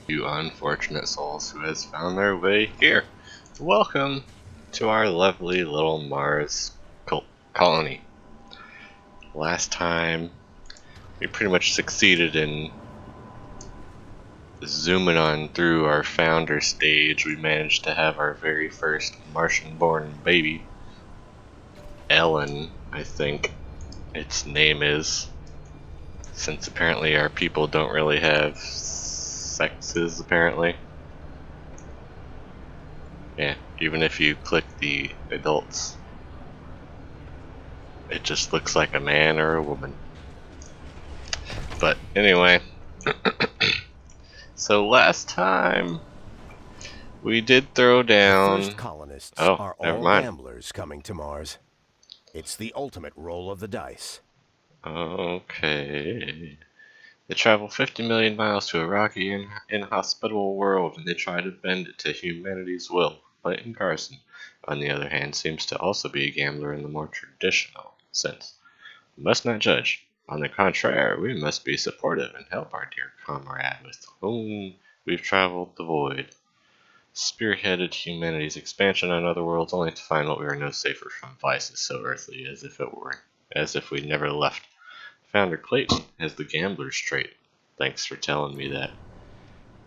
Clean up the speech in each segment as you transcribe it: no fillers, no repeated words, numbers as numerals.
You unfortunate souls who has found their way here. Welcome to our lovely little Mars colony. Last time, we pretty much succeeded in zooming on through our founder stage. We managed to have our very first Martian-born baby, Ellen, I think its name is, since apparently our people don't really have sexes, apparently. Yeah, even if you click the adults, it just looks like a man or a woman. But anyway, so last time we did throw down. The first colonists Oh, are never all mind. gamblers coming to Mars. It's the ultimate roll of the dice. Okay. They travel 50 million miles to a rocky and inhospitable world, and they try to bend it to humanity's will. Clayton Carson, on the other hand, seems to also be a gambler in the more traditional sense. We must not judge. On the contrary, we must be supportive and help our dear comrade with whom we've traveled the void, spearheaded humanity's expansion on other worlds, only to find what we are no safer from vices so earthly as if we never left. Founder Clayton has the gambler's trait. Thanks for telling me that.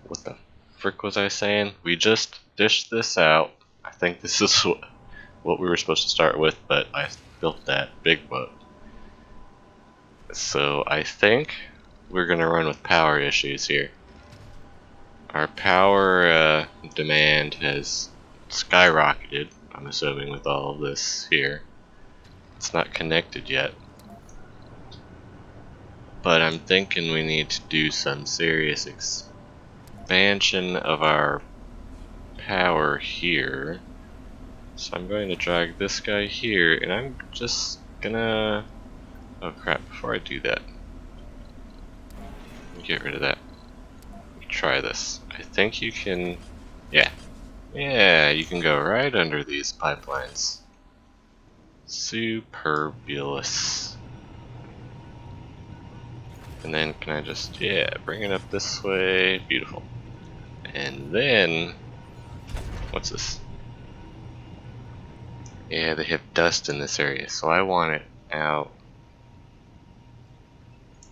What the frick was I saying? We just dished this out. I think this is what we were supposed to start with, but I built that big boat. So I think we're gonna run with power issues here. Our power demand has skyrocketed, I'm assuming, with all of this here. It's not connected yet. But I'm thinking we need to do some serious expansion of our power here. So I'm going to drag this guy here, and I'm just gonna... Oh crap, before I do that, get rid of that. Try this. I think you can... Yeah, you can go right under these pipelines. Superbulous. And then can I just, bring it up this way. Beautiful. And then, what's this? Yeah, they have dust in this area, so I want it out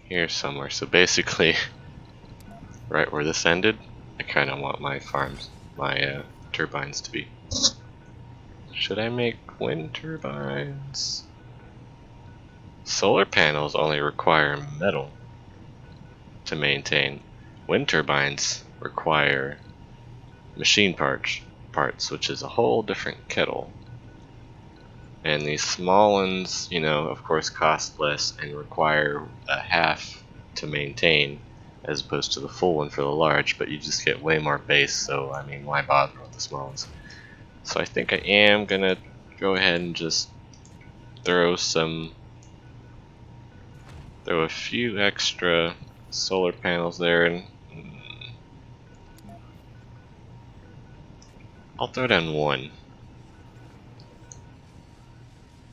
here somewhere. So basically, right where this ended, I kind of want my farms, my turbines to be. Should I make wind turbines? Solar panels only require metal to maintain. Wind turbines require machine parts, which is a whole different kettle. And these small ones, of course cost less and require a half to maintain as opposed to the full one for the large, but you just get way more base, so I mean, why bother with the small ones? So I think I am gonna go ahead and just throw a few extra solar panels there, and I'll throw down one.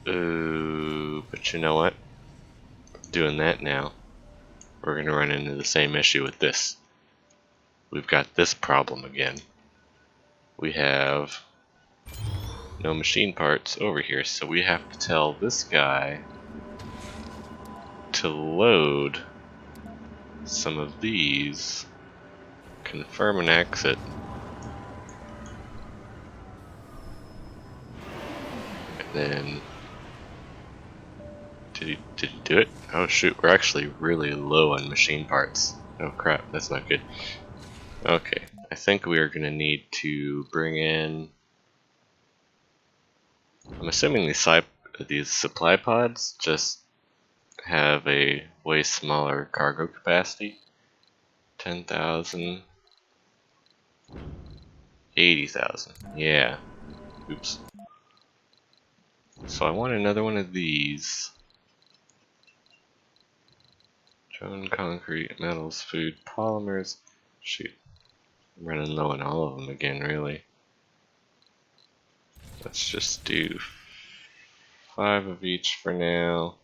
Ooh, but you know what? Doing that now, we're gonna run into the same issue with this. We've got this problem again. We have no machine parts over here, so we have to tell this guy to load some of these, confirm an exit, and then did he do it? Oh shoot, we're actually really low on machine parts. Oh crap, that's not good. Okay, I think we are gonna need to bring in, I'm assuming these supply pods just have a way smaller cargo capacity. 10,000, 80,000. Yeah. Oops. So I want another one of these. Drone, concrete, metals, food, polymers. Shoot. I'm running low on all of them again, really. Let's just do 5 of each for now.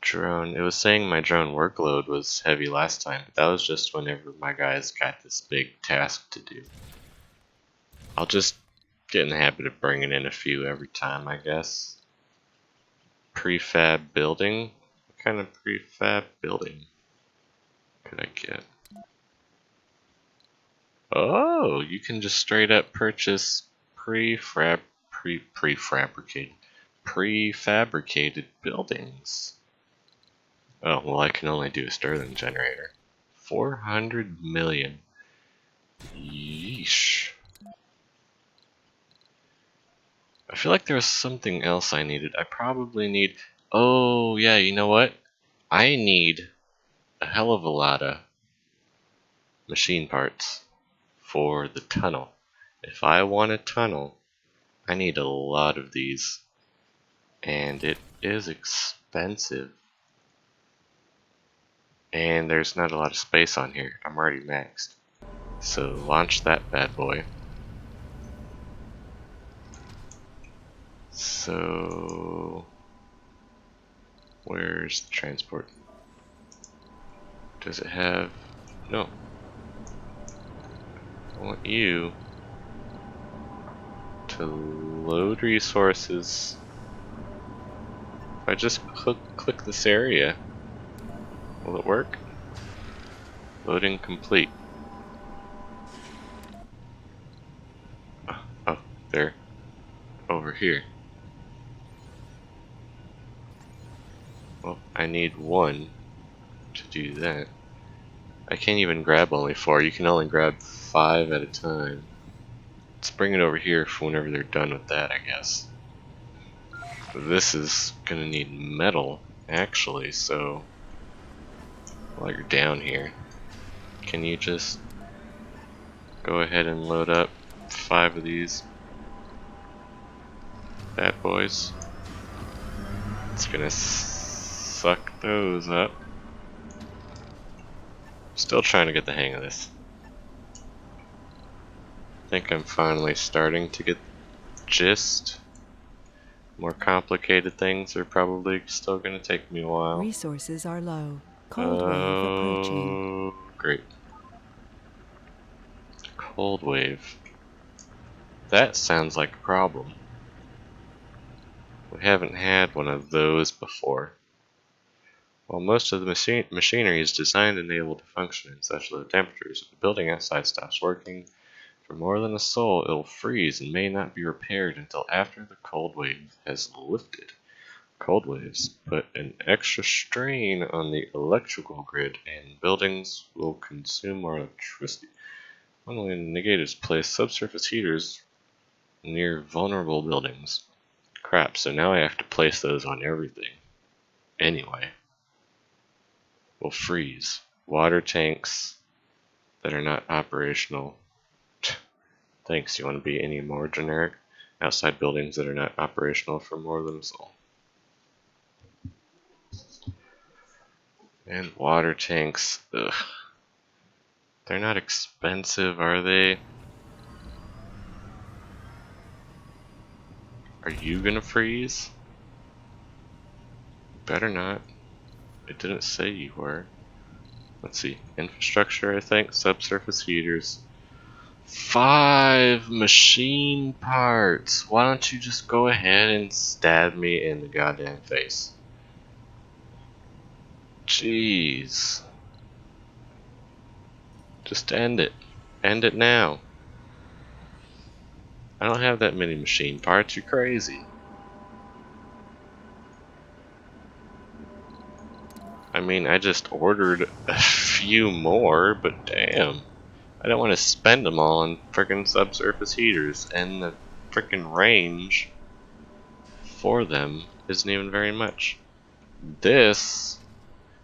drone. It was saying my drone workload was heavy last time. That was just whenever my guys got this big task to do. I'll just get in the habit of bringing in a few every time, I guess. Prefab building? What kind of prefab building could I get? Oh, you can just straight up purchase prefabricated buildings. Oh, well, I can only do a Stirling generator. 400 million. Yeesh. I feel like there's something else I needed. I probably need... Oh, yeah, you know what? I need a hell of a lot of machine parts for the tunnel. If I want a tunnel, I need a lot of these. And it is expensive. And there's not a lot of space on here. I'm already maxed. So launch that bad boy. So where's the transport? Does it have... No. I want you to load resources. If I just click this area, will it work? Loading complete. Oh, there. Over here. Well, I need one to do that. I can't even grab only 4. You can only grab 5 at a time. Let's bring it over here for whenever they're done with that, I guess. This is gonna need metal, actually, so while you're down here, can you just go ahead and load up 5 of these bad boys? It's gonna suck those up. Still trying to get the hang of this. I think I'm finally starting to get the gist. More complicated things are probably still going to take me a while. Resources are low. Cold wave approaching. Great. Cold wave. That sounds like a problem. We haven't had one of those before. While most of the machinery is designed and able to function in such low temperatures, if the building outside stops working for more than a sol, it'll freeze and may not be repaired until after the cold wave has lifted. Cold waves put an extra strain on the electrical grid, and buildings will consume more electricity. One way to negate is place subsurface heaters near vulnerable buildings. Crap, so now I have to place those on everything. Anyway. Will freeze. Water tanks that are not operational. Thanks, you want to be any more generic? Outside buildings that are not operational for more than a sol. And water tanks. Ugh. They're not expensive, are they? Are you gonna freeze? Better not. It didn't say you were. Let's see. Infrastructure, I think. Subsurface heaters. 5 machine parts. Why don't you just go ahead and stab me in the goddamn face? Jeez. Just end it. End it now. I don't have that many machine parts. You're crazy. I mean, I just ordered a few more, but damn. I don't want to spend them all on frickin' subsurface heaters, and the frickin' range for them isn't even very much. This,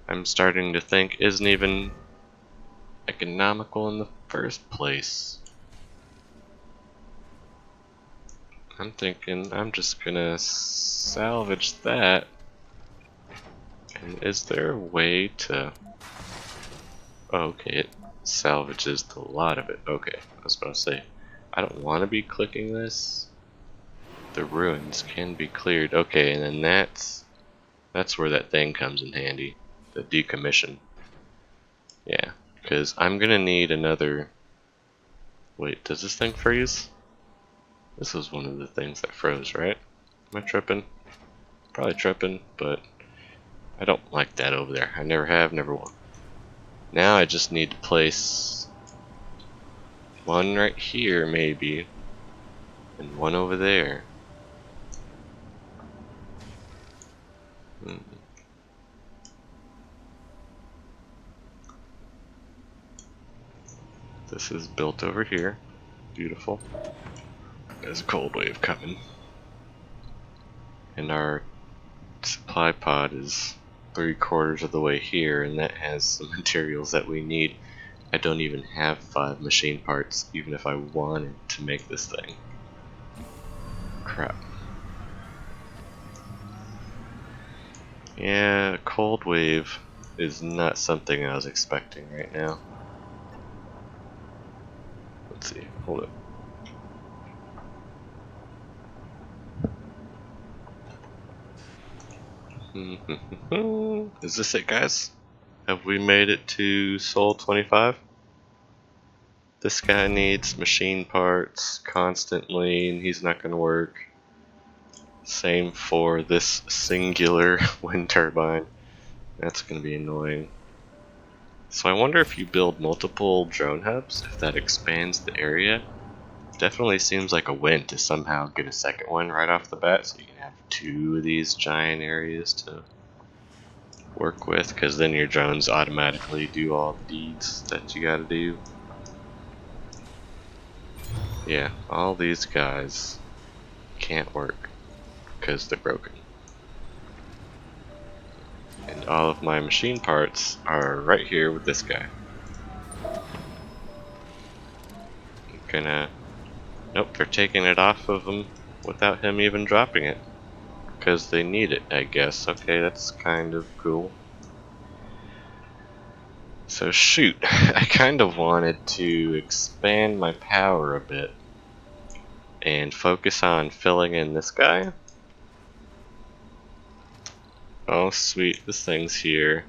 I'm starting to think, isn't even economical in the first place. I'm thinking I'm just gonna salvage that. And is there a way to... Oh, okay, it salvages the lot of it. Okay, I was about to say, I don't want to be clicking this. The ruins can be cleared. Okay, and then that's That's where that thing comes in handy. The decommission. Yeah, because I'm gonna need another... Wait, does this thing freeze? This was one of the things that froze, right? Am I tripping? Probably tripping, but I don't like that over there. I never have, never will. Now I just need to place one right here, maybe, and one over there. This is built over here. Beautiful. There's a cold wave coming. And our supply pod is 3/4 of the way here, and that has some materials that we need. I don't even have 5 machine parts, even if I wanted to make this thing. Crap. Yeah, cold wave is not something I was expecting right now. Let's see, hold up. Is this it, guys? Have we made it to Sol 25? This guy needs machine parts constantly, and he's not going to work. Same for this singular wind turbine. That's going to be annoying. So I wonder if you build multiple drone hubs, if that expands the area. Definitely seems like a win to somehow get a second one right off the bat, so you can have 2 of these giant areas to work with, because then your drones automatically do all the deeds that you gotta do. Yeah, all these guys can't work because they're broken. And all of my machine parts are right here with this guy. I'm gonna... Nope, they're taking it off of him without him even dropping it. Because they need it, I guess. Okay, that's kind of cool. So shoot, I kind of wanted to expand my power a bit and focus on filling in this guy. Oh sweet, this thing's here.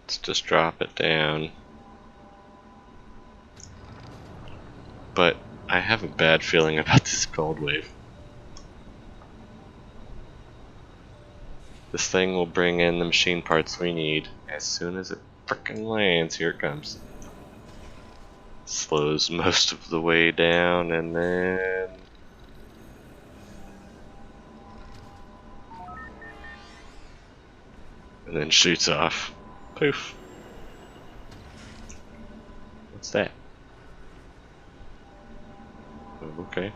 Let's just drop it down. But I have a bad feeling about this cold wave. This thing will bring in the machine parts we need as soon as it frickin' lands. Here it comes. Slows most of the way down and then... and then shoots off. Poof. What's that? Oh, okay.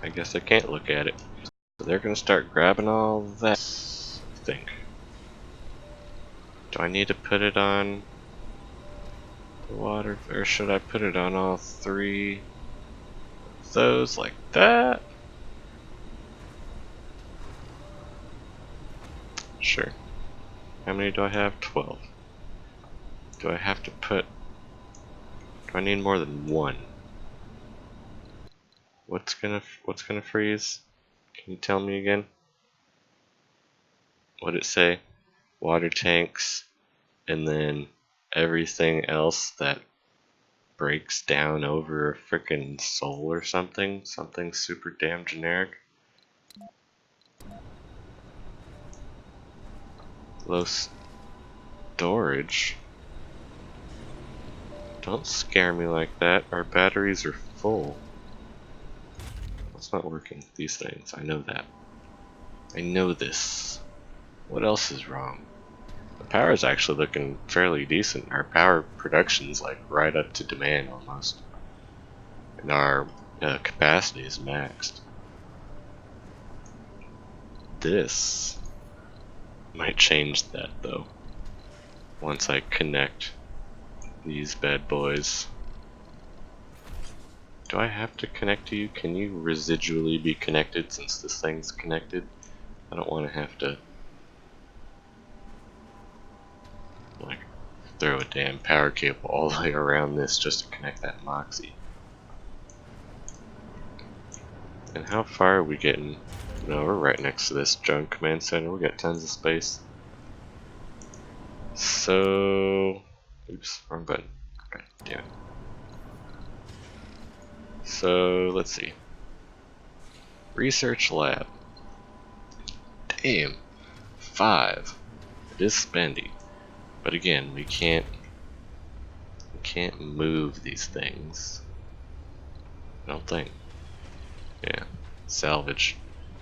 I guess I can't look at it. So they're gonna start grabbing all that, I think. Do I need to put it on the water, or should I put it on all 3 of those like that? Sure. How many do I have? 12. Do I have to put... do I need more than 1? What's gonna freeze? Can you tell me again? What'd it say? Water tanks, and then everything else that breaks down over a frickin' Sol or something? Something super damn generic. Low storage? Don't scare me like that. Our batteries are full. It's not working, these things. I know that. I know this. What else is wrong? The power is actually looking fairly decent. Our power production's like right up to demand almost. And our capacity is maxed. This might change that though. Once I connect these bad boys. Do I have to connect to you? Can you residually be connected since this thing's connected? I don't want to have to like throw a damn power cable all the way around this just to connect that Moxie. And how far are we getting No, we're right next to this junk command center. We got tons of space. So, oops, wrong button. Okay, damn it. So let's see. Research lab. Damn, 5. It is spendy, but again, we can't move these things. I don't think. Yeah, salvage.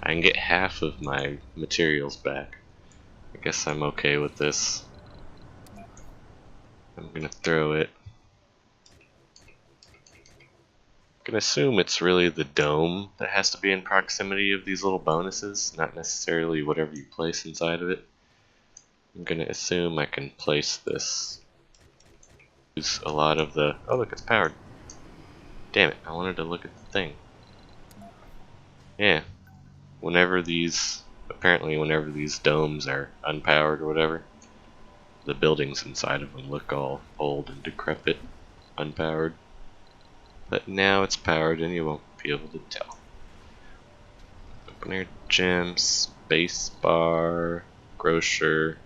I can get half of my materials back. I guess I'm okay with this. I'm gonna throw it. I'm gonna assume it's really the dome that has to be in proximity of these little bonuses, not necessarily whatever you place inside of it. I'm gonna assume I can place this. Use a lot of the. Oh, look, it's powered. Damn it, I wanted to look at the thing. Yeah. Whenever these. Apparently, whenever these domes are unpowered or whatever, the buildings inside of them look all old and decrepit, unpowered. But now it's powered and you won't be able to tell. Open air gym, space bar, grocer,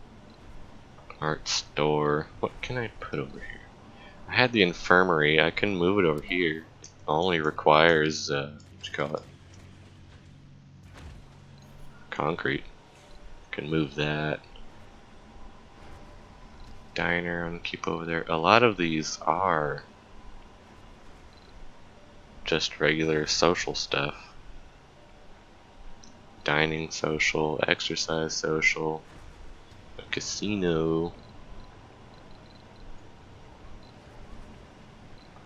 art store. What can I put over here? I had the infirmary. I can move it over here. It only requires what you call it? Concrete. Can move that. Diner, I'm gonna keep over there. A lot of these are just regular social stuff. Dining social, exercise social, a casino,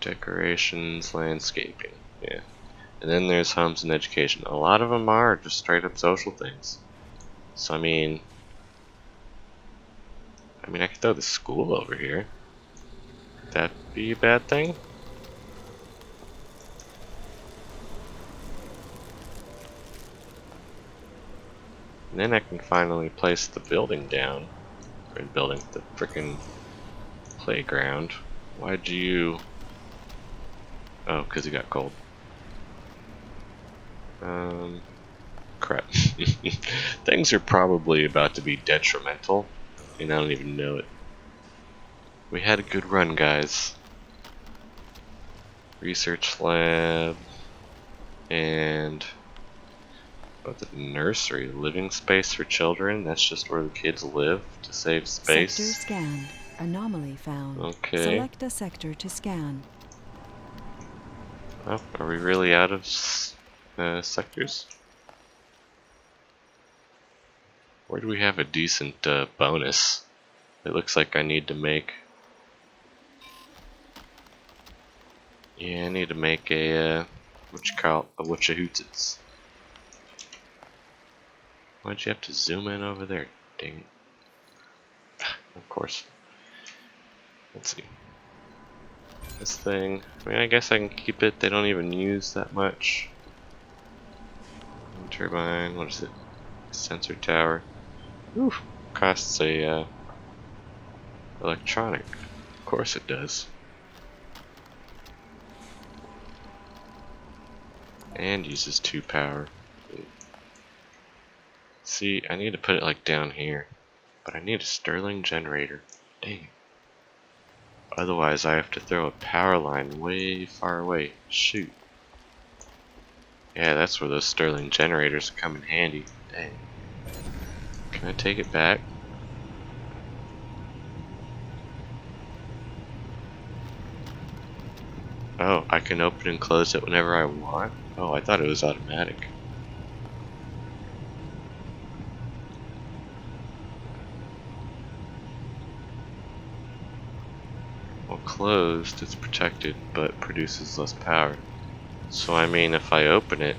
decorations, landscaping, yeah. And then there's homes and education. A lot of them are just straight up social things. So I mean I could throw the school over here. Could that be a bad thing? And then I can finally place the building down. Or building, the frickin' playground. Why'd you... Oh, because it got cold. Crap. Things are probably about to be detrimental, and I don't even know it. We had a good run, guys. Research lab, and the nursery, living space for children. That's just where the kids live to save space. Sector scanned. Anomaly found. Okay. Select a sector to scan. Oh, are we really out of sectors? Where do we have a decent bonus? It looks like I need to make... Yeah, I need to make a, what you call it, a whatcha-hoots. Why'd you have to zoom in over there? Dang it. Of course. Let's see. This thing, I guess I can keep it. They don't even use that much. Turbine, what is it? Sensor tower. Oof, costs a electronic. Of course it does. And uses 2 power. See, I need to put it like down here, but I need a Stirling generator. Dang. Otherwise, I have to throw a power line way far away. Shoot. Yeah, that's where those Stirling generators come in handy. Dang. Can I take it back? Oh, I can open and close it whenever I want? Oh, I thought it was automatic. Well, closed, it's protected, but produces less power. So I mean, if I open it,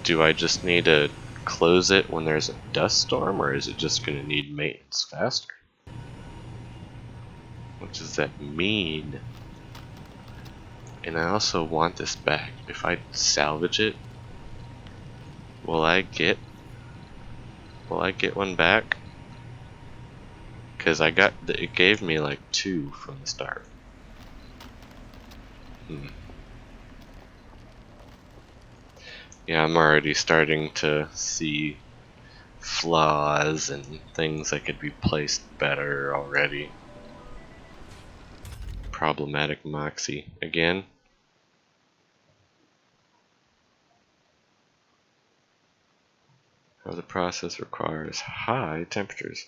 do I just need to close it when there's a dust storm, or is it just going to need maintenance faster? What does that mean? And I also want this back. If I salvage it, will I get one back? Because it gave me like 2 from the start. Yeah, I'm already starting to see flaws and things that could be placed better already. Problematic Moxie again. How the process requires high temperatures.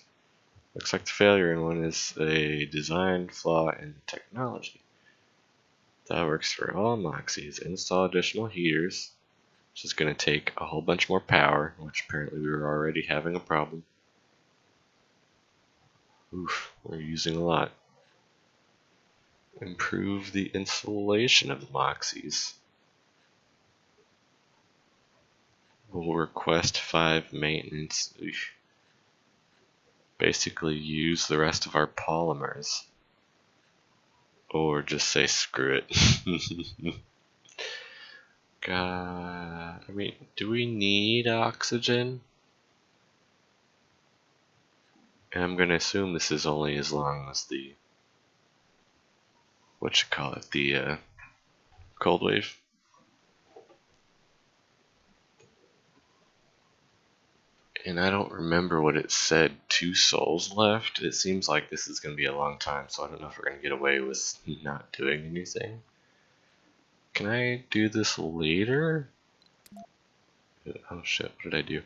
Looks like the failure in one is a design flaw in technology. That works for all Moxies. Install additional heaters, which is going to take a whole bunch more power, which apparently we were already having a problem. Oof, we're using a lot. Improve the insulation of the Moxies. We'll request 5 maintenance. Oof. Basically use the rest of our polymers. Or just say screw it. God, I mean, do we need oxygen? And I'm gonna assume this is only as long as the the cold wave. And I don't remember what it said. 2 souls left. It seems like this is gonna be a long time, so I don't know if we're gonna get away with not doing anything. Can I do this later? Oh shit! What did I do?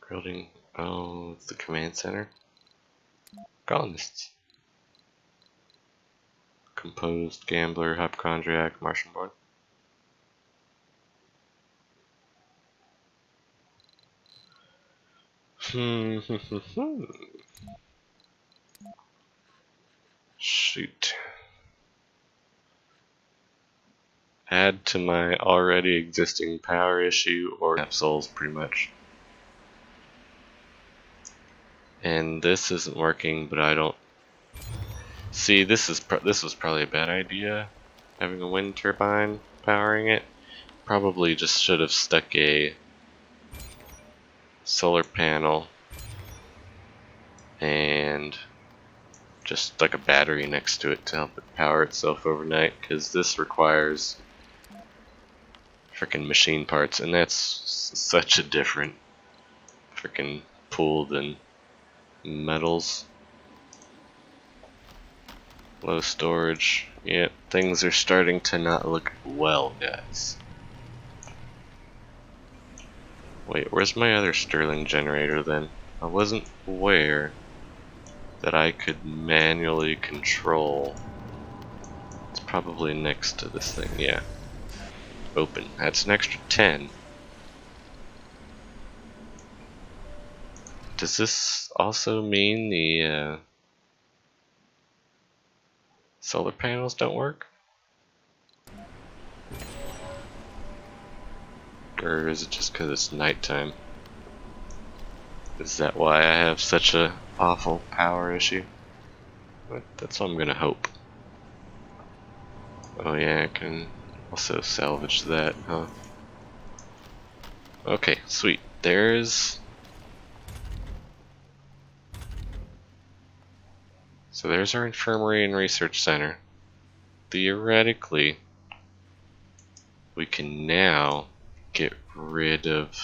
Building. Oh, it's the command center. Colonists. Composed, Gambler, Hypochondriac, Martian Born. Shoot. Add to my already existing power issue or have souls pretty much. And this isn't working, but I don't see. This was probably a bad idea. Having a wind turbine powering it. Probably just should have stuck a solar panel and just like a battery next to it to help it power itself overnight, because this requires freaking machine parts, and that's such a different freaking pool than metals. Low storage. Yep, things are starting to not look well, guys. Wait, where's my other Stirling generator then? I wasn't aware that I could manually control. It's probably next to this thing, yeah. Open. That's an extra 10. Does this also mean the solar panels don't work? Or is it just because it's nighttime? Is that why I have such a awful power issue? But that's what I'm gonna hope. Oh yeah, I can also salvage that, huh? Okay, sweet. There's our infirmary and research center. Theoretically, we can now get rid of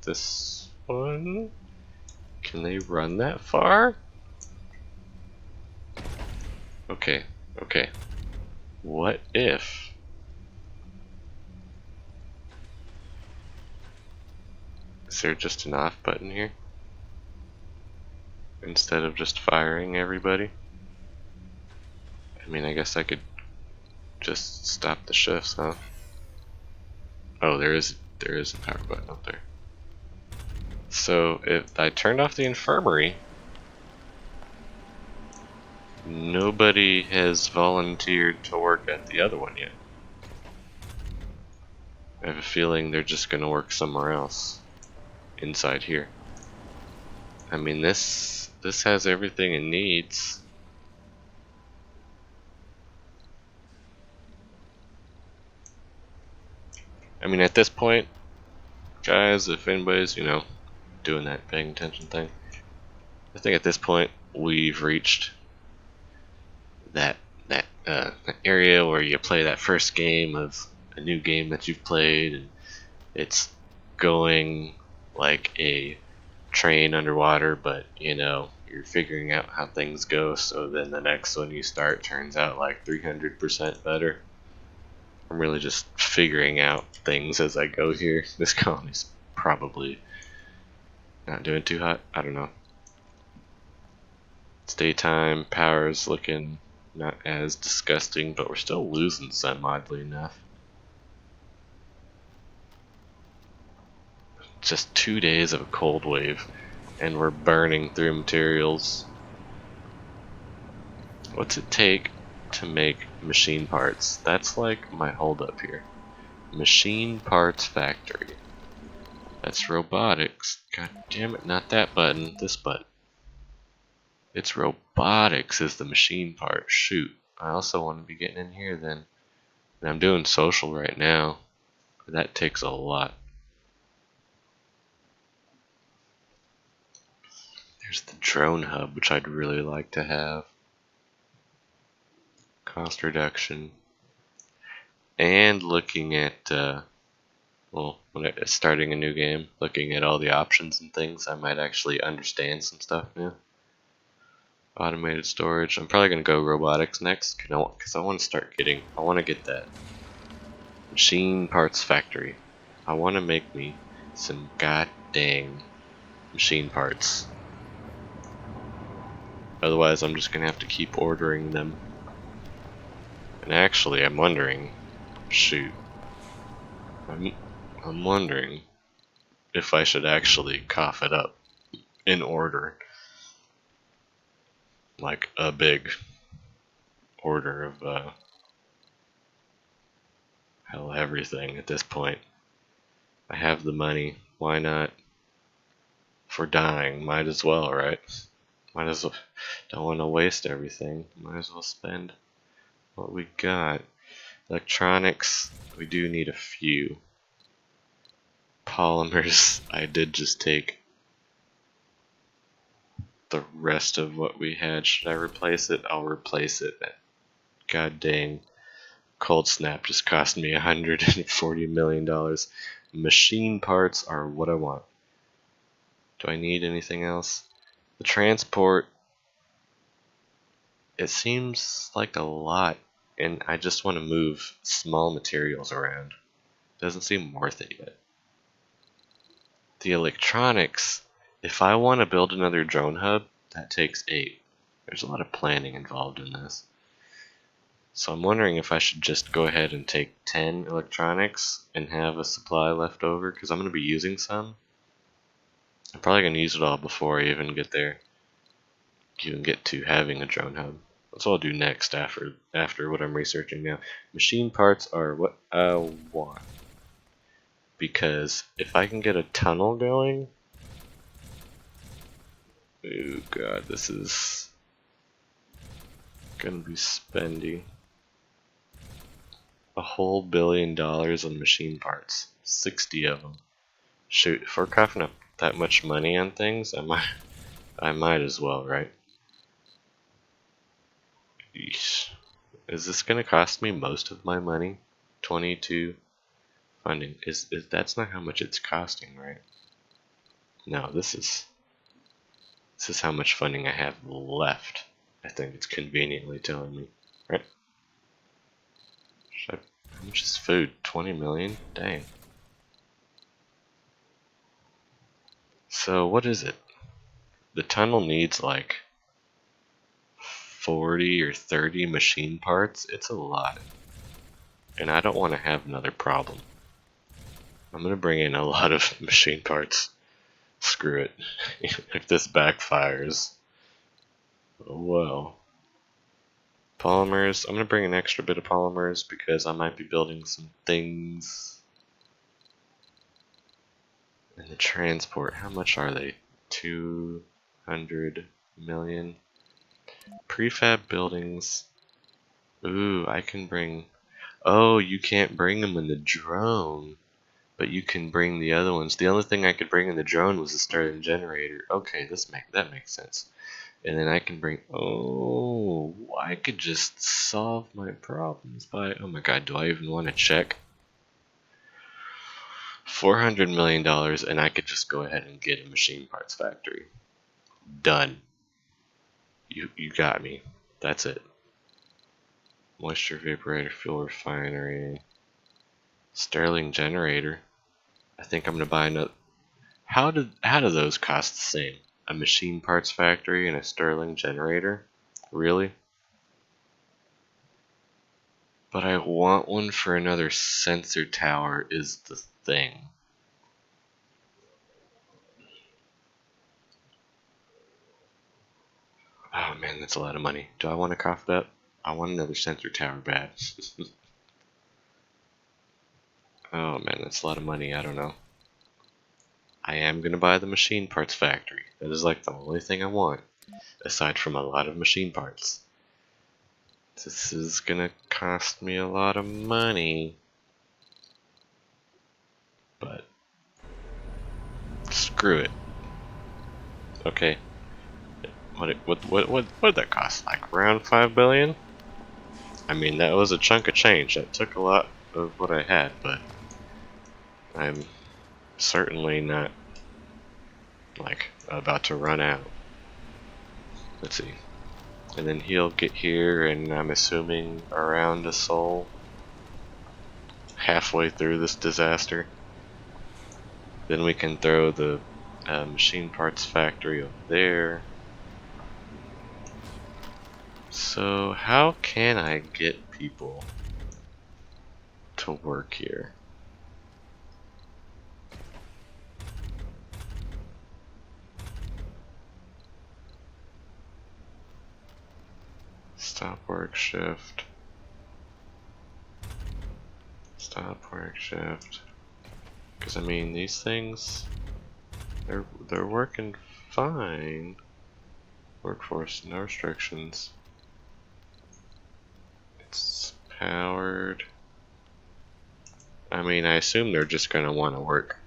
this one. Can they run that far? Okay, okay. What if is there just an off button here? Instead of just firing everybody? I mean, I guess I could just stop the shifts, huh? Oh, there is a power button up there. So if I turned off the infirmary, nobody has volunteered to work at the other one yet. I have a feeling they're just gonna work somewhere else inside here. I mean, this has everything it needs. I mean, at this point, guys, if anybody's, doing that paying attention thing, I think at this point we've reached that area where you play that first game of a new game that you've played and it's going like a train underwater, but you know, you're figuring out how things go, so then the next one you start turns out like 300% better. I'm really just figuring out things as I go here. This colony's probably not doing too hot. I don't know. It's daytime, power's looking not as disgusting, but we're still losing some, oddly enough. Just 2 days of a cold wave, and we're burning through materials. What's it take to make machine parts? That's like my holdup here. Machine parts factory. That's robotics. God damn it, not that button, this button. It's robotics is the machine part. Shoot. I also want to be getting in here then. And I'm doing social right now. That takes a lot. There's the drone hub, which I'd really like to have. Cost reduction. And looking at, well, when it's starting a new game, looking at all the options and things, I might actually understand some stuff now. Automated storage. I'm probably going to go robotics next, because I want to start getting, I want to get that machine parts factory. I want to make me some god dang machine parts. Otherwise, I'm just going to have to keep ordering them. And actually, I'm wondering, shoot, I'm wondering if I should actually cough it up in order. Like a big order of, hell, everything at this point. I have the money, why not? For dying, might as well, right? Might as well, don't want to waste everything, might as well spend what we got. Electronics, we do need a few. Polymers, I did just take the rest of what we had. Should I replace it? I'll replace it. God dang. Cold Snap just cost me $140 million. Machine parts are what I want. Do I need anything else? The transport, it seems like a lot, and I just want to move small materials around. Doesn't seem worth it yet. The electronics, if I want to build another drone hub, that takes 8. There's a lot of planning involved in this. So I'm wondering if I should just go ahead and take 10 electronics and have a supply left over, because I'm going to be using some. I'm probably going to use it all before I even get there. Even get to having a drone hub. That's what I'll do next after what I'm researching now. Machine parts are what I want. Because if I can get a tunnel going... Oh god, this is gonna be spendy. A whole $1 billion on machine parts. 60 of them. Shoot, if we're coughing up that much money on things, I might as well, right? Yeesh. Is this gonna cost me most of my money? 22 funding. Is that's not how much it's costing, right? No, this is how much funding I have left. I think it's conveniently telling me, right? How much is food? 20 million? Dang. So what is it? The tunnel needs like 40 or 30 machine parts. It's a lot. And I don't want to have another problem. I'm going to bring in a lot of machine parts. Screw it. If this backfires. Oh well. Polymers. I'm going to bring an extra bit of polymers because I might be building some things. And the transport. How much are they? 200 million. Prefab buildings. Ooh, I can bring... Oh, you can't bring them in the drone. But you can bring the other ones. The only thing I could bring in the drone was the starting generator. Okay, that makes sense. And then I can bring... Oh, I could just solve my problems by... Oh my god, do I even want to check? $400 million, and I could just go ahead and get a machine parts factory. Done. You got me. That's it. Moisture evaporator, fuel refinery, Stirling generator. I think I'm gonna buy another. How do those cost the same? A machine parts factory and a Stirling generator? Really? But I want one for another sensor tower is the thing. Oh man, that's a lot of money. Do I want to cough it up? I want another sensor tower bad. Oh man, that's a lot of money. I don't know. I am going to buy the machine parts factory. That is like the only thing I want, aside from a lot of machine parts. This is going to cost me a lot of money. But screw it. Okay. What did that cost? Like around 5 billion? I mean, that was a chunk of change. That took a lot of what I had, but I'm certainly not like about to run out. Let's see. And then he'll get here, and I'm assuming around a soul halfway through this disaster. Then we can throw the machine parts factory over there. So how can I get people to work here? Stop work shift. Stop work shift. Because I mean, these things, they're working fine. Workforce, no restrictions. It's powered. I mean, I assume they're just gonna want to work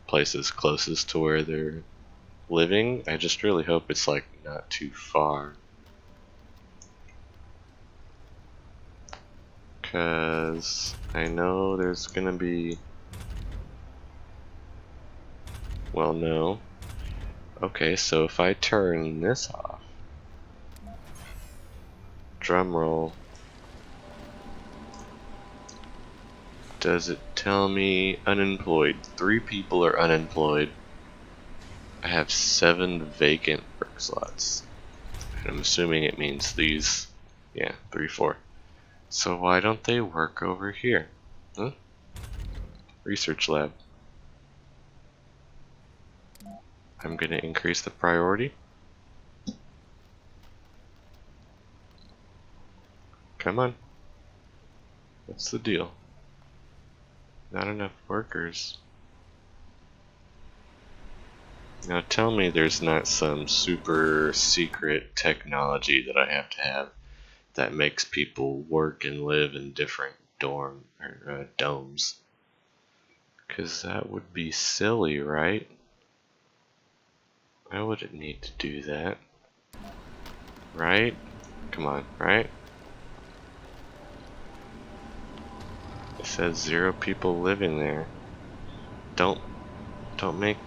places closest to where they're living. I just really hope it's like not too far. Because I know there's gonna be. Well, no. Okay, so if I turn this off, drum roll, does it tell me unemployed? 3 people are unemployed. I have 7 vacant work slots. And I'm assuming it means these, yeah, 3, 4. So why don't they work over here? Huh? Research lab. I'm gonna increase the priority. Come on. What's the deal? Not enough workers. Now tell me there's not some super secret technology that I have to have that makes people work and live in different domes. Because that would be silly, right? I wouldn't need to do that. Right? Come on, right? It says 0 people living there. Don't make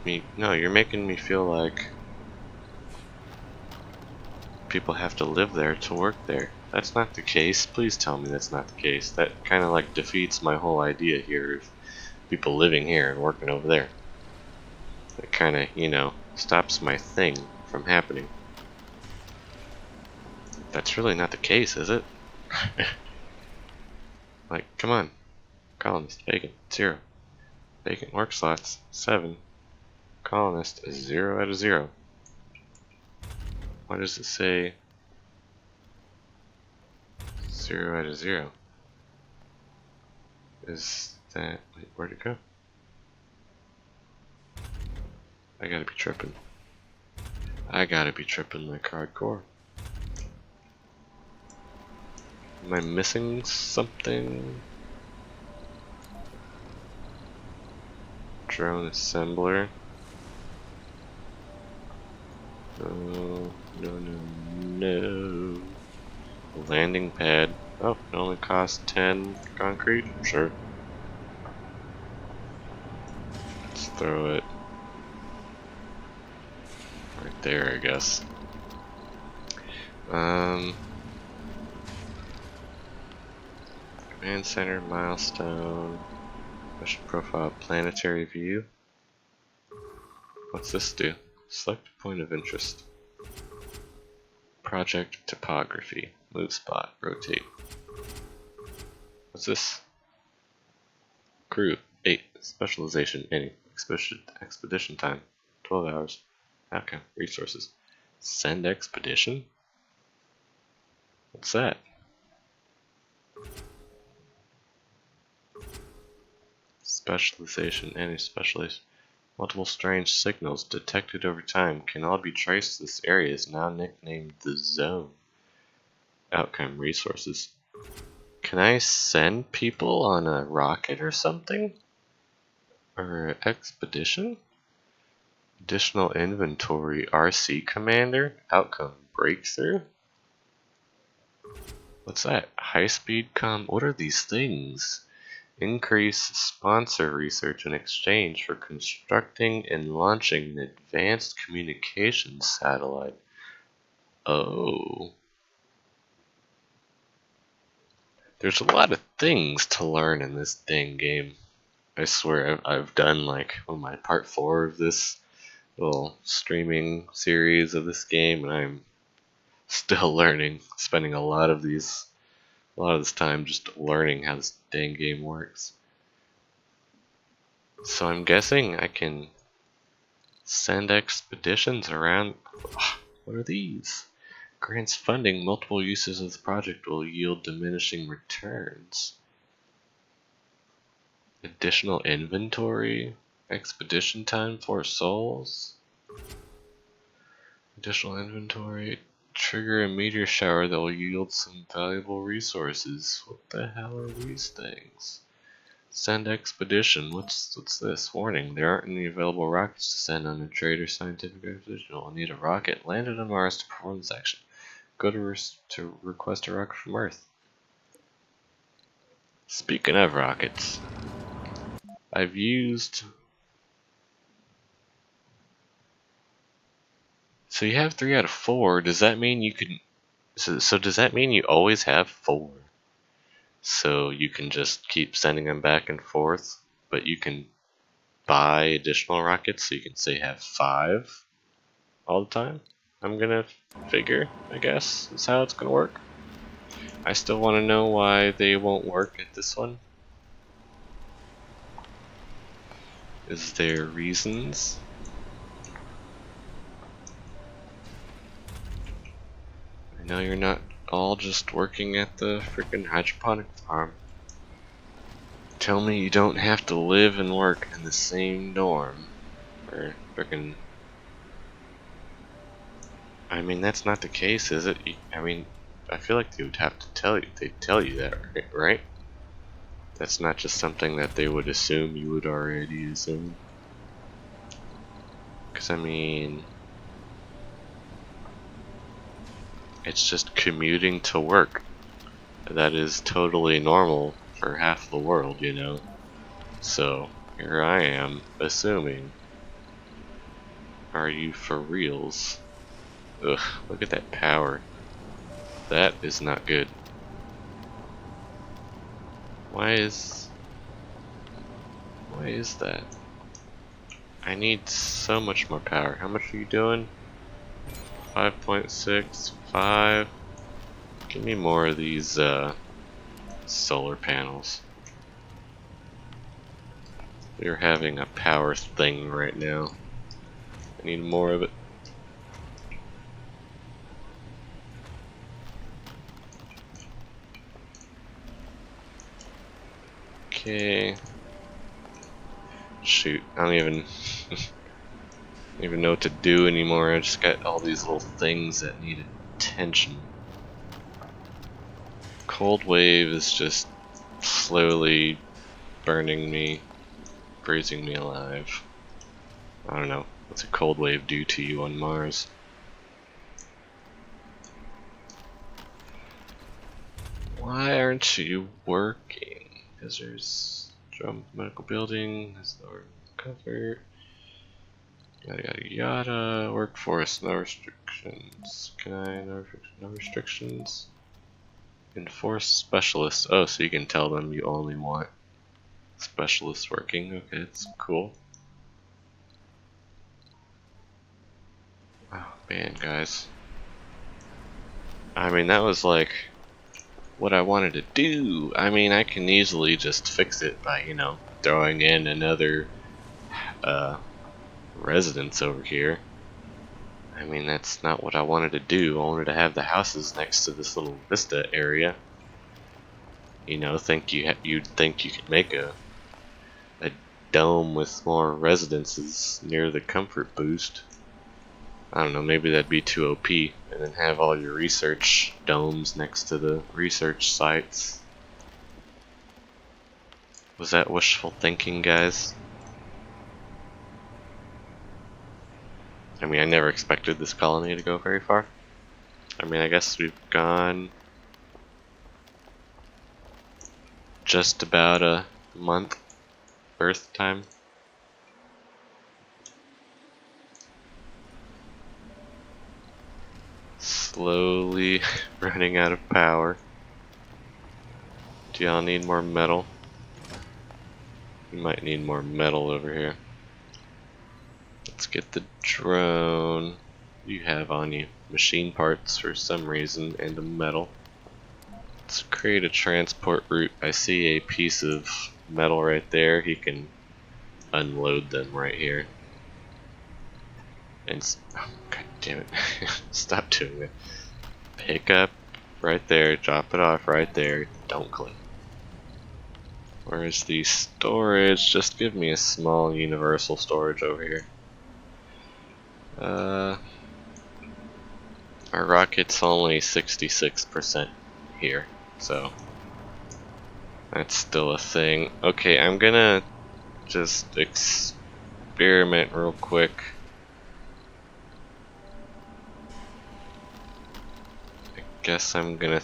me. No, you're making me feel like people have to live there to work there. That's not the case. Please tell me that's not the case. That kind of like defeats my whole idea here of people living here and working over there. It kind of, you know, stops my thing from happening. That's really not the case, is it? Like, come on. Colonist, vacant, 0. Vacant work slots, 7. Colonist, 0 out of 0. Why does it say 0 out of 0? Is that... Wait, where'd it go? I gotta be tripping. I gotta be tripping like hardcore. Am I missing something? Drone assembler. No, no, no, no. Landing pad. Oh, it only costs 10 concrete? Sure. Let's throw it right there, I guess. Command center, milestone, mission profile, planetary view. What's this do? Select a point of interest. Project topography, move spot, rotate. What's this? Crew, 8, specialization, any, expedition time, 12 hours. Okay, resources. Send expedition? What's that? Specialization, any specialization. Multiple strange signals detected over time can all be traced to this area is now nicknamed the Zone. Outcome, resources. Can I send people on a rocket or something? Or expedition? Additional inventory, RC commander, outcome, breakthrough? What's that? High speed what are these things? Increase sponsor research in exchange for constructing and launching an advanced communications satellite. Oh. There's a lot of things to learn in this dang game. I swear I've done like my part 4 of this little streaming series of this game, and I'm still learning, spending a lot of this time just learning how this dang game works. So I'm guessing I can send expeditions around. What are these? Grants funding multiple uses of the project will yield diminishing returns. Additional inventory, expedition time, 4 souls. Additional inventory, trigger a meteor shower that will yield some valuable resources. What the hell are these things? Send expedition. What's this? Warning: there aren't any available rockets to send on a trade or scientific expedition. We'll need a rocket landed on Mars to perform this action. Go to request a rocket from Earth. Speaking of rockets, I've used. So you have 3 out of 4. Does that mean you can? So does that mean you always have 4? So you can just keep sending them back and forth, but you can buy additional rockets, so you can say have 5 all the time. I'm gonna figure, I guess, is how it's gonna work. I still want to know why they won't work at this one. Is there reasons? I know you're not all just working at the freaking hydroponic farm. Tell me you don't have to live and work in the same dorm. Or freaking. I mean, that's not the case, is it? I mean, I feel like they would have to tell you. They'd tell you that, right? That's not just something that they would assume you would already assume. Because, I mean, it's just commuting to work. That is totally normal for half the world, you know? So, here I am, assuming. Are you for reals? Ugh, look at that power. That is not good. Why is that? I need so much more power. How much are you doing? 5.6, 5. Give me more of these solar panels. We're having a power thing right now. I need more of it. Okay. Shoot, I don't even know what to do anymore. I just got all these little things that need attention. Cold wave is just slowly burning me, freezing me alive. I don't know. What's a cold wave do to you on Mars? Why aren't you working? Because there's drum medical building. cover. Yada yada yada. Workforce, no restrictions. Can I? No restrictions. Enforce specialist. Oh, so you can tell them you only want specialists working. Okay, that's cool. Oh man, guys. I mean, that was like what I wanted to do. I mean, I can easily just fix it by, you know, throwing in another residence over here. I mean, that's not what I wanted to do. I wanted to have the houses next to this little vista area. You know, you'd think you could make a dome with more residences near the comfort boost. I don't know, maybe that'd be too OP, and then have all your research domes next to the research sites. Was that wishful thinking, guys? I mean, I never expected this colony to go very far. I mean, I guess we've gone just about a month Earth time. Slowly running out of power. Do y'all need more metal? You might need more metal over here. Let's get the drone. You have on you machine parts for some reason and a metal. Let's create a transport route. I see a piece of metal right there. He can unload them right here. And oh, god damn it. Stop doing that. Pick up right there, drop it off right there. Don't click. Where's the storage? Just give me a small universal storage over here. Our rocket's only 66% here, so that's still a thing. Okay, I'm gonna just experiment real quick. I guess I'm gonna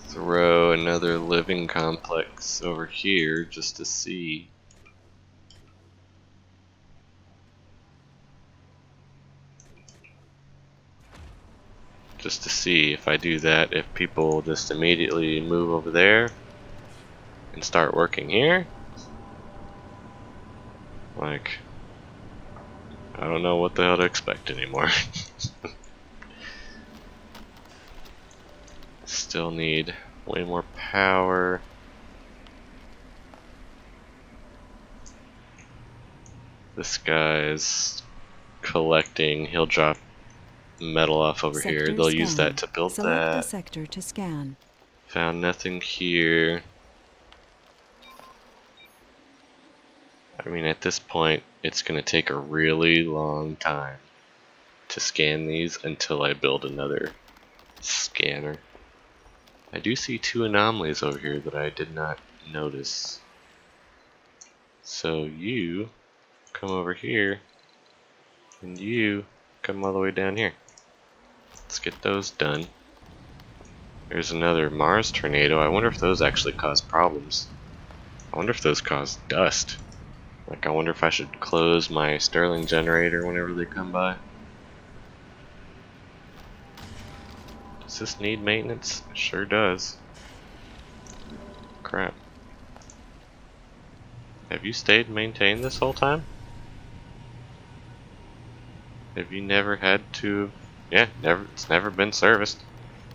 throw another living complex over here just to see. Just to see if I do that, if people just immediately move over there and start working here. Like, I don't know what the hell to expect anymore. Still need way more power. This guy's collecting, he'll drop metal off over Sector here. They'll scan. use that to build Select that. the sector to scan. Found nothing here. I mean, at this point, it's going to take a really long time to scan these until I build another scanner. I do see two anomalies over here that I did not notice. So you come over here, and you come all the way down here. Let's get those done. There's another Mars tornado. I wonder if those actually cause problems. I wonder if those cause dust. Like, I wonder if I should close my Stirling generator whenever they come by. Does this need maintenance? It sure does. Crap. Have you stayed and maintained this whole time? Have you never had to? Yeah, never. It's never been serviced.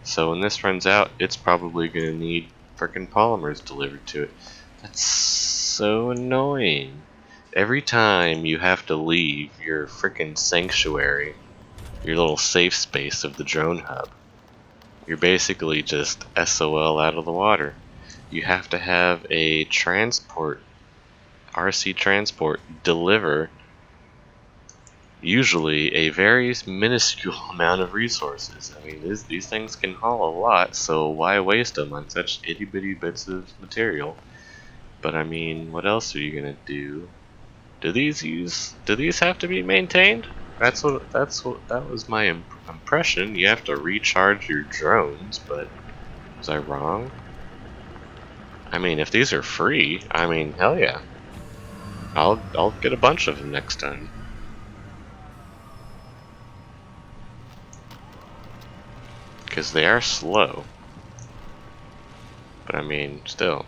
So when this runs out, it's probably gonna need frickin' polymers delivered to it. That's so annoying. Every time you have to leave your frickin' sanctuary, your little safe space of the drone hub, you're basically just SOL out of the water. You have to have a transport, RC transport, deliver usually a very minuscule amount of resources. I mean, these things can haul a lot, so why waste them on such itty bitty bits of material? But I mean, what else are you gonna do? Do these have to be maintained? That was my impression. You have to recharge your drones, but was I wrong? I mean, if these are free, I mean, hell yeah. I'll get a bunch of them next time. Because they are slow. But I mean, still.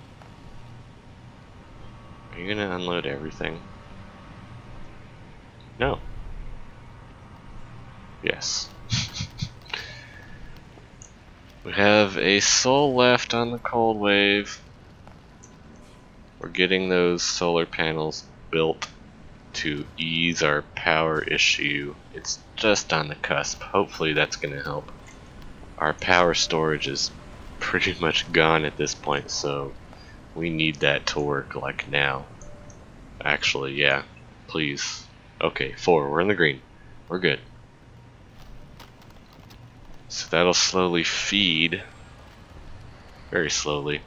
Are you gonna unload everything? No. Yes. We have a soul left on the Cold Wave. We're getting those solar panels built to ease our power issue. It's just on the cusp. Hopefully that's gonna help. Our power storage is pretty much gone at this point, so we need that to work like now. Actually, yeah. Please. Okay, 4. We're in the green. We're good. So that'll slowly feed. Very slowly.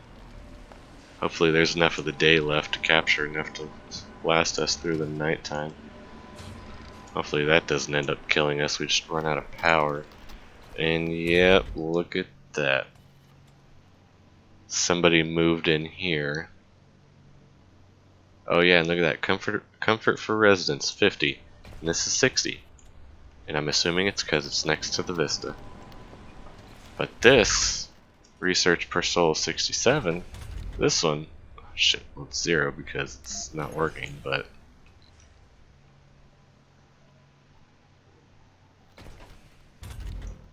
Hopefully there's enough of the day left to capture enough to last us through the nighttime. Hopefully that doesn't end up killing us. We just run out of power. And yep, look at that. Somebody moved in here. Oh yeah, and look at that. Comfort for residents, 50. And this is 60. And I'm assuming it's because it's next to the Vista. But this, research per soul 67, this one, oh shit, well it's 0 because it's not working, but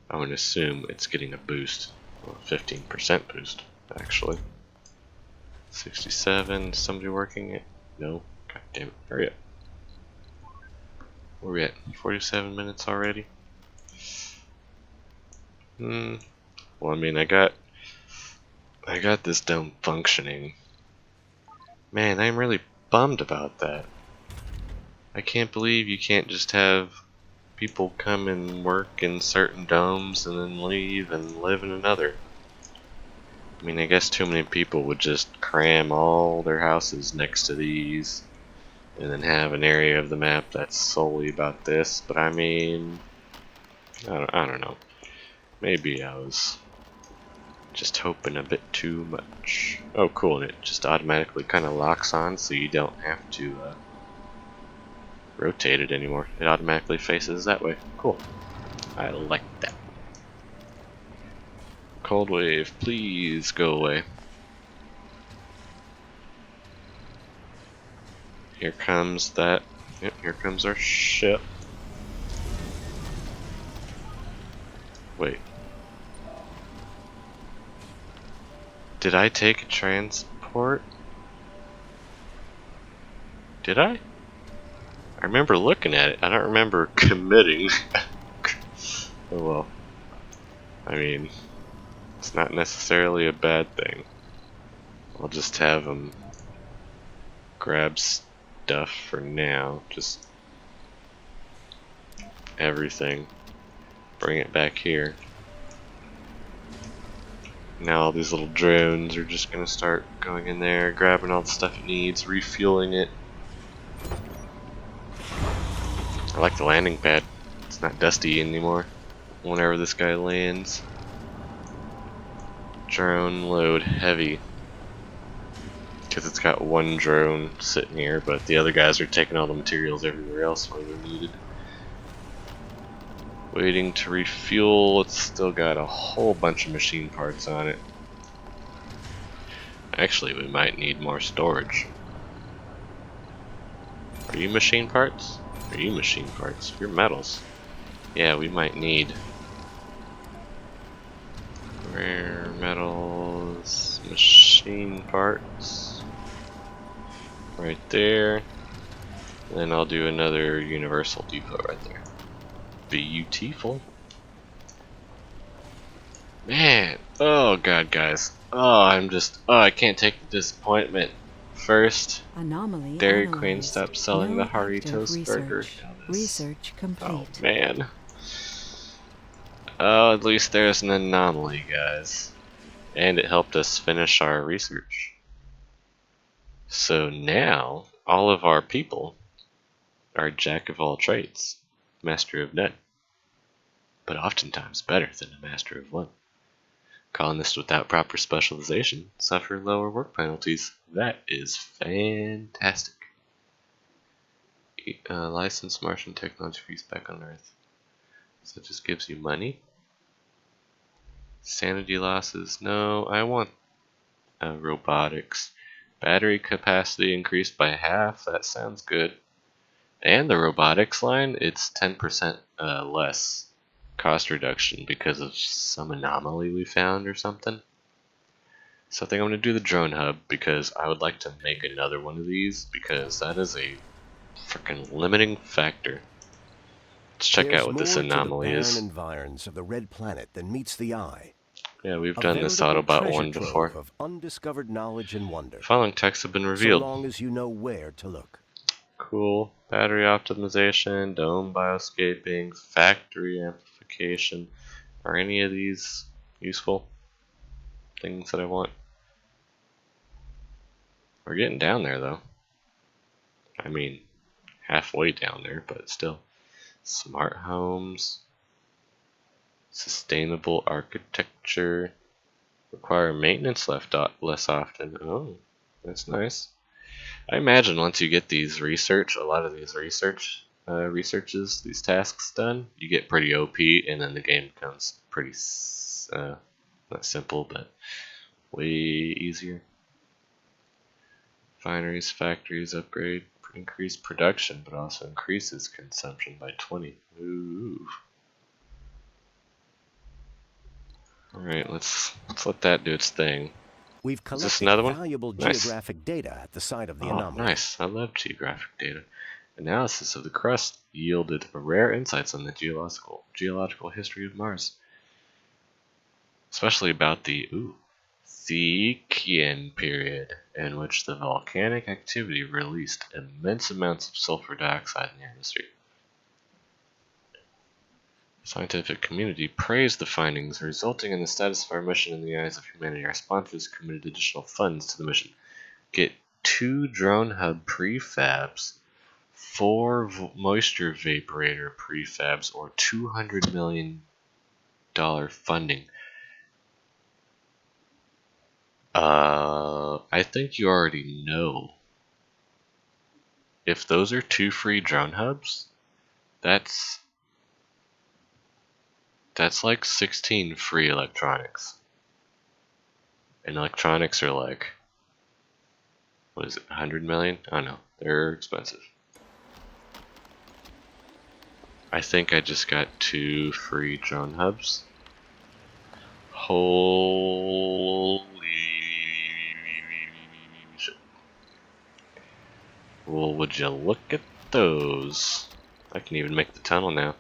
I'm going to assume it's getting a boost. Well, 15% boost, actually. 67, somebody working it? No? God damn it, hurry up. Where are we at? 47 minutes already? Well, I mean, I got this dome functioning. Man, I'm really bummed about that. I can't believe you can't just have people come and work in certain domes and then leave and live in another. I mean, I guess too many people would just cram all their houses next to these and then have an area of the map that's solely about this, but I mean, I don't know. Maybe I was just hoping a bit too much. Oh cool, and it just automatically kind of locks on so you don't have to rotate it anymore. It automatically faces that way. Cool. I like that. Cold Wave, please go away. Here comes that. Yep, here comes our ship. Wait. Did I take a transport? Did I? I remember looking at it. I don't remember committing. Oh well. I mean, it's not necessarily a bad thing. I'll just have them grab stuff for now. Just everything. Bring it back here. Now all these little drones are just gonna start going in there, grabbing all the stuff it needs, refueling it. I like the landing pad. It's not dusty anymore whenever this guy lands. Drone load heavy. Because it's got one drone sitting here, but the other guys are taking all the materials everywhere else where they're needed. Waiting to refuel. It's still got a whole bunch of machine parts on it. Actually, we might need more storage. Are you machine parts? Are you machine parts? You're metals. Yeah, we might need rare metals, machine parts. Right there. Then I'll do another universal depot right there. Beautiful. Man, oh god, guys. Oh, I can't take the disappointment. First, Anomaly Dairy analyzed. Queen stopped selling No the Hardy active Toast burger. research. Now this- Research complete. Oh man. Oh, at least there's an anomaly, guys. And it helped us finish our research. So now, all of our people are jack of all trades, master of none. But oftentimes better than a master of one. Colonists without proper specialization suffer lower work penalties. That is fantastic. Licensed Martian technology for use back on Earth. So it just gives you money. Sanity losses. No, I want robotics. Battery capacity increased by half. That sounds good. And the robotics line, it's 10% less cost reduction because of some anomaly we found or something. So I think I'm going to do the drone hub because I would like to make another one of these because that is a freaking limiting factor. Let's check There's out what this more to the anomaly barren is. environs of the Red Planet than meets the eye. Yeah, we've A done this veritable Autobot treasure one trove before. of undiscovered knowledge and wonder. Following texts have been So revealed. long as you know where to look. Cool. Battery optimization, dome bioscaping, factory amplification. Are any of these useful things that I want? We're getting down there though. I mean, halfway down there, but still. Smart homes, sustainable architecture, require maintenance less often. Oh, that's nice. I imagine once you get these a lot of these researches, these tasks done, you get pretty OP, and then the game becomes pretty not simple, but way easier. Refineries, factories upgrade, increase production, but also increases consumption by 20. Ooh. Alright, let's let that do its thing. We've Is this collected another one? valuable Nice. geographic data at the site of the Oh, anomaly. nice. I love geographic data. Analysis of the crust yielded rare insights on the geological history of Mars. Especially about the Thekian period, in which the volcanic activity released immense amounts of sulfur dioxide in the atmosphere. The scientific community praised the findings, resulting in the status of our mission in the eyes of humanity. Our sponsors committed additional funds to the mission. Get 2 drone hub prefabs, 4 moisture vaporator prefabs, or $200 million funding. I think you already know. If those are 2 free drone hubs, that's like 16 free electronics. And electronics are like, what is it, 100 million? I don't know. They're expensive. I think I just got 2 free drone hubs. Holy shit. Well, would you look at those? I can even make the tunnel now.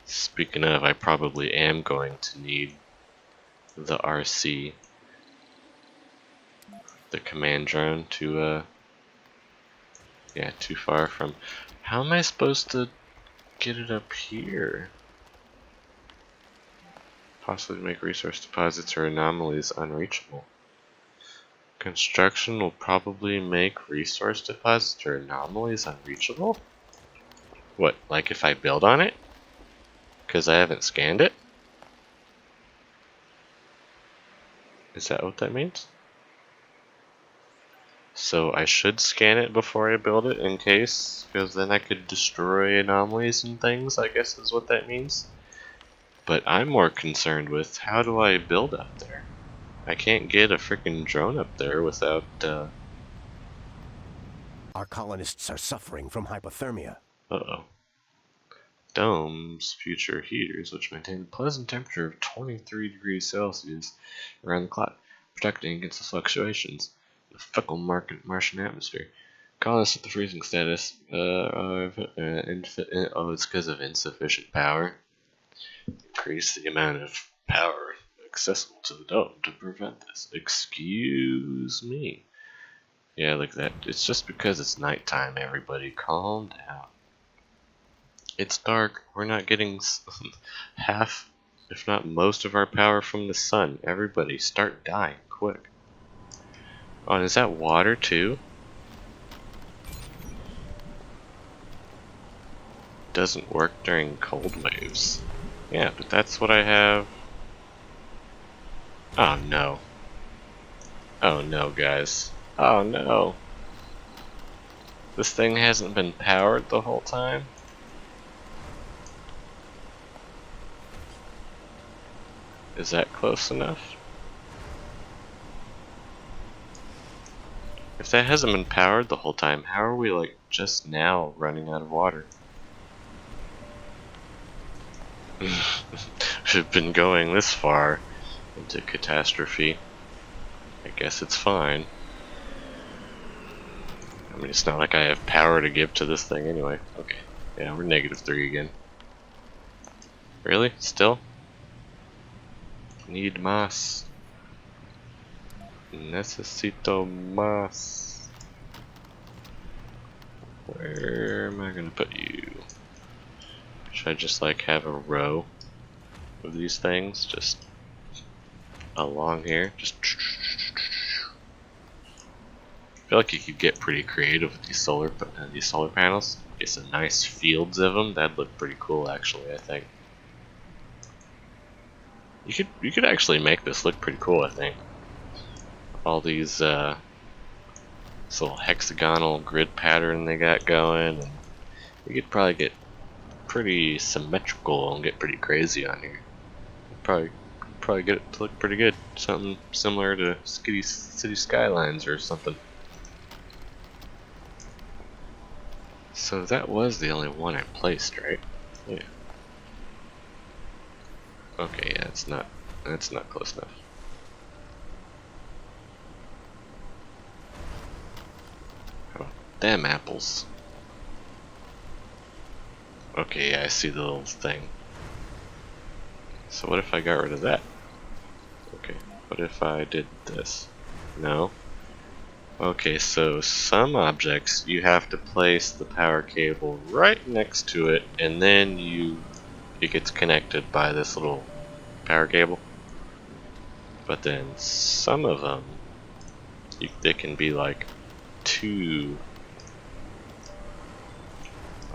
Speaking of, I probably am going to need the RC, the command drone, to, yeah, too far from... How am I supposed to get it up here? Possibly make resource deposits or anomalies unreachable. Construction will probably make resource deposits or anomalies unreachable? What, like if I build on it? Because I haven't scanned it? Is that what that means? So I should scan it before I build it in case, because then I could destroy anomalies and things, I guess is what that means. But I'm more concerned with how do I build up there? I can't get a freaking drone up there without, Our colonists are suffering from hypothermia. uh-oh. Domes feature heaters which maintain a pleasant temperature of 23 degrees Celsius around the clock, protecting against the fluctuations of the fickle Martian atmosphere. Colonists at the freezing status, it's because of insufficient power. Increase the amount of power accessible to the dome to prevent this. Excuse me. Yeah, like that. It's just because it's nighttime, everybody. Calm down. It's dark. We're not getting half, if not most of our power from the sun. Everybody start dying quick. Oh, and is that water too? Doesn't work during cold waves. Yeah, but that's what I have. Oh no. Oh no, guys. Oh no. This thing hasn't been powered the whole time? Is that close enough? If that hasn't been powered the whole time, how are we like just now running out of water? Should have been going this far into catastrophe. I guess it's fine. I mean, it's not like I have power to give to this thing anyway. Okay, yeah, we're -3 again. Really? Still? Need más. Necesito más. Where am I gonna put you? Should I just like have a row of these things just along here? Just. I feel like you could get pretty creative with these solar panels. Get some nice fields of them. That'd look pretty cool, actually. I think you could actually make this look pretty cool. I think all these this little hexagonal grid pattern they got going, and you could probably get pretty symmetrical and get pretty crazy on here. Probably get it to look pretty good. Something similar to City Skylines or something. So that was the only one I placed, right? Yeah. Okay, yeah, that's not close enough. How about them apples? Okay, yeah, I see the little thing. So what if I got rid of that? Okay, what if I did this? No. Okay, so some objects you have to place the power cable right next to it, and then it gets connected by this little power cable. But then some of them, they can be like two.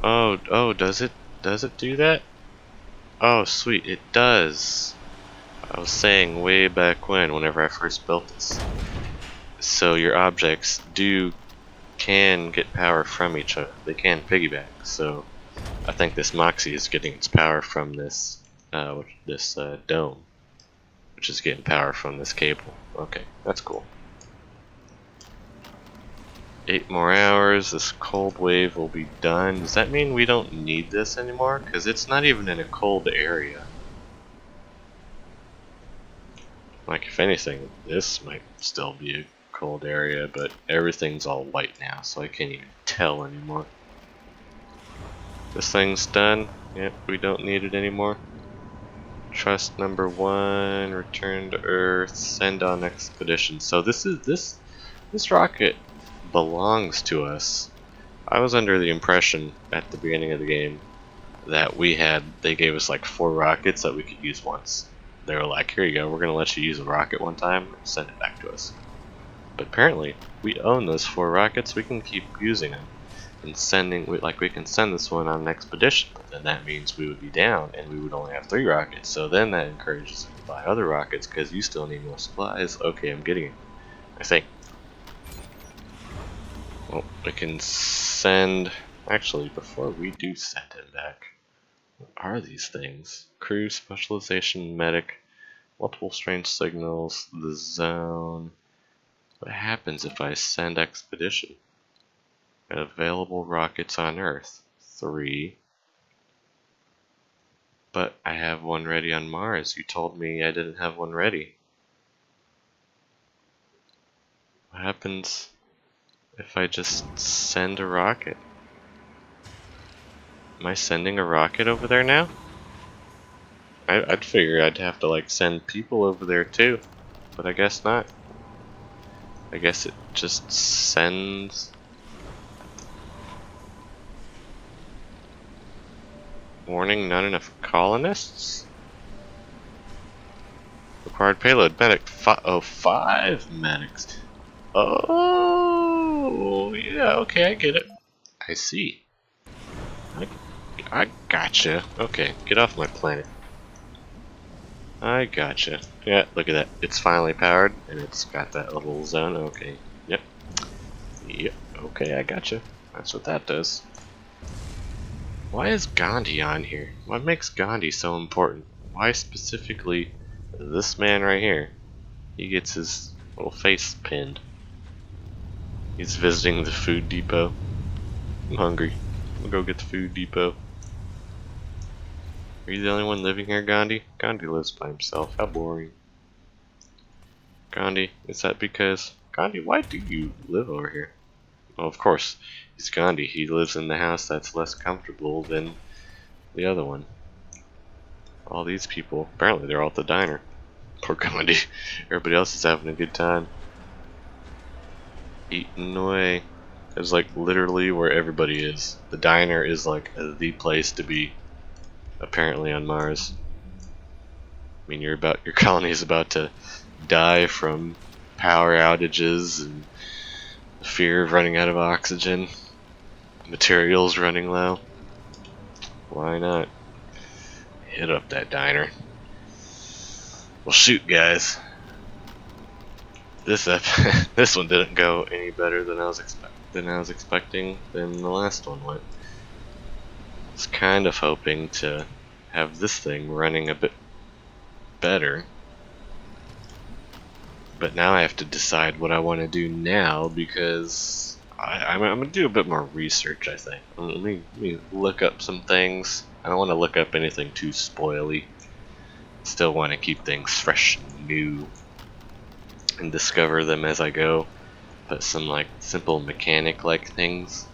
Oh, does it do that? Oh, sweet, it does. I was saying way back whenever I first built this. So your objects can get power from each other. They can piggyback. So I think this Moxie is getting its power from this dome, which is getting power from this cable. Okay, that's cool. 8 more hours. This cold wave will be done. Does that mean we don't need this anymore? Because it's not even in a cold area. Like, if anything, this might still be a cold area, but everything's all white now, so I can't even tell anymore. This thing's done. Yep, we don't need it anymore. Trust number 1, return to Earth, send on expedition. So this rocket belongs to us. I was under the impression at the beginning of the game that they gave us like 4 rockets that we could use once. They were like, here you go, we're gonna let you use a rocket one time and send it back to us. But apparently, we own those 4 rockets, we can keep using them. And we can send this one on an expedition, but then that means we would be down and we would only have 3 rockets. So then that encourages us to buy other rockets because you still need more supplies. Okay, I'm getting it. I think. Well, we can send. Actually, before we do send him back, what are these things? Crew, specialization, medic, multiple strange signals, the zone. What happens if I send expedition? Available rockets on Earth, 3. But I have one ready on Mars. You told me I didn't have one ready. What happens if I just send a rocket? Am I sending a rocket over there now? I'd figure I'd have to like send people over there too, but I guess not. I guess it just sends. Warning, not enough colonists? Required payload, medic, 5 medics. Oh, yeah, okay, I get it. I see. I gotcha. Okay, get off my planet. I gotcha. Yeah, look at that. It's finally powered, and it's got that little zone. Okay, yep. Yep, okay, I gotcha. That's what that does. Why is Gandhi on here? What makes Gandhi so important? Why specifically this man right here? He gets his little face pinned. He's visiting the food depot. I'm hungry. We'll go get the food depot. Are you the only one living here, Gandhi? Gandhi lives by himself. How boring. Gandhi, is that because... Gandhi, why do you live over here? Well, of course, he's Gandhi. He lives in the house that's less comfortable than the other one. All these people, apparently they're all at the diner. Poor Gandhi. Everybody else is having a good time. Eating away. It's like literally where everybody is. The diner is like the place to be. Apparently on Mars. I mean, your colony is about to die from power outages and the fear of running out of oxygen. Materials running low. Why not? Hit up that diner. Well, shoot, guys. This this one didn't go any better than I was expecting than the last one went. I was kind of hoping to have this thing running a bit better, but now I have to decide what I want to do now because I'm gonna do a bit more research. I think. Let me look up some things. I don't want to look up anything too spoily. Still want to keep things fresh and new and discover them as I go. But some like simple mechanic like things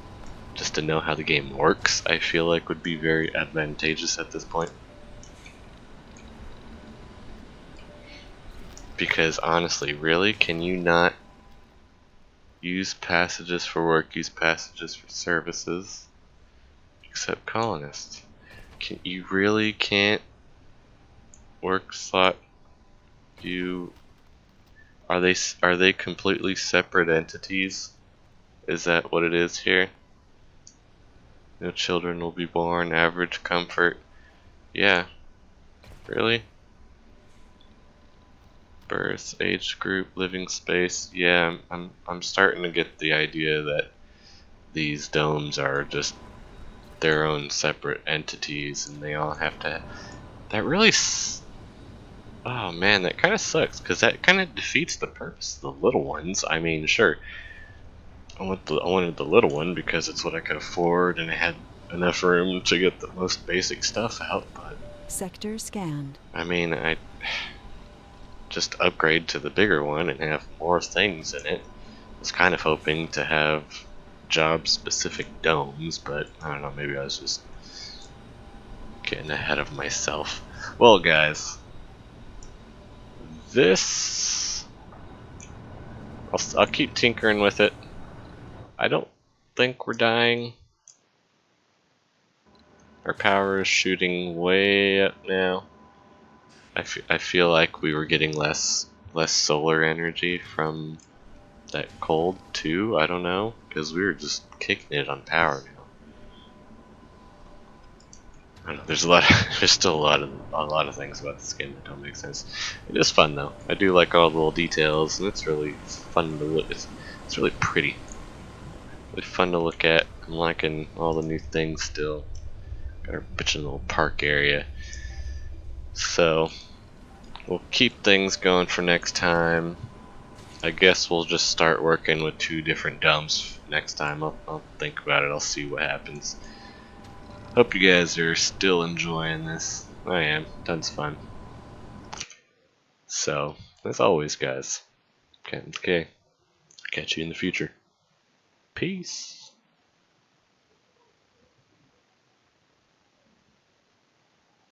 just to know how the game works, I feel like would be very advantageous at this point. Because honestly, really, can you not use passages for work, use passages for services, except colonists? You really can't work slot you are they completely separate entities? Is that what it is here? No children will be born, average comfort. Yeah. Really? Birth, age group, living space. Yeah, I'm starting to get the idea that these domes are just their own separate entities and they all have to... That really... Oh man, that kind of sucks because that kind of defeats the purpose of the little ones. I mean, sure, I wanted the little one because it's what I could afford and I had enough room to get the most basic stuff out, but... Sector scanned. I mean, I just upgrade to the bigger one and have more things in it. I was kind of hoping to have job-specific domes, but I don't know, maybe I was just getting ahead of myself. Well, guys, this... I'll keep tinkering with it. I don't think we're dying. Our power is shooting way up now. I feel like we were getting less solar energy from that cold too. I don't know, because we were just kicking it on power now. I don't know. There's still a lot of things about this game that don't make sense. It is fun though. I do like all the little details, and it's really fun to look. It's really pretty. Really fun to look at. I'm liking all the new things still. Got our bitchin' little park area. So we'll keep things going for next time. I guess we'll just start working with 2 different dumps next time. I'll think about it. I'll see what happens. Hope you guys are still enjoying this. I am. Tons of fun. So, as always, guys, Captain K. Catch you in the future. Peace.